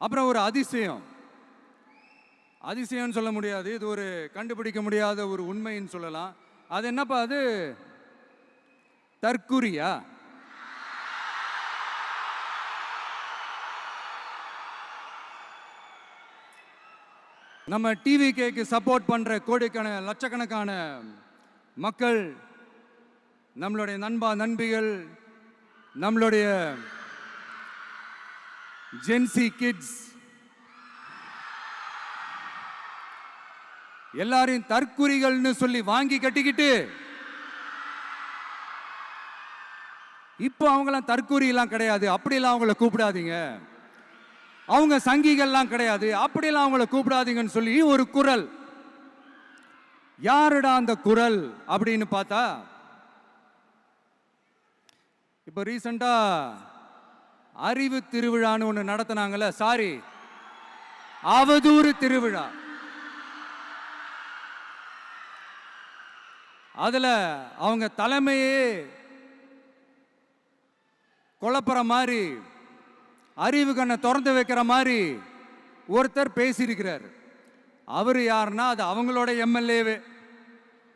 அப்புறம் ஒரு அதிசயம், அதிசயம்னு சொல்ல முடியாது, இது ஒரு கண்டுபிடிக்க முடியாத ஒரு உண்மைன்னு சொல்லலாம். அது என்னப்பா அது? தற்குறியா? நம்ம டிவிகேக்கு சப்போர்ட் பண்ற கோடிக்கணக்கான லட்சக்கணக்கான மக்கள், நம்மளுடைய நண்பா நண்பிகள், நம்மளுடைய ஜென்சி கிட்ஸ் எல்லாரையும் தற்குறிகள்னு சொல்லி வாங்கி கட்டிக்கிட்டு இப்போ அவங்களாம் தற்குறியெல்லாம் கிடையாது, அப்படியெல்லாம் அவங்கள கூப்பிடாதீங்க, அவங்க சங்கிகள்லாம் கிடையாது, அப்படியெல்லாம் அவங்கள கூப்பிடாதீங்கன்னு சொல்லி ஒரு குரல். யாருடா அந்த குரல் அப்படின்னு பார்த்தா, இப்போ ரீசெண்டா அறிவு திருவிழான்னு ஒன்று நடத்தினாங்கல்ல, சாரி அவதூறு திருவிழா. அதுல அவங்க தலைமையே குழப்பற மாதிரி, அறிவு கண்ணை திறந்து வைக்கிற மாதிரி ஒருத்தர் பேசியிருக்கிறார். அவர் யாருன்னா அது அவங்களோட எம்எல்ஏவே.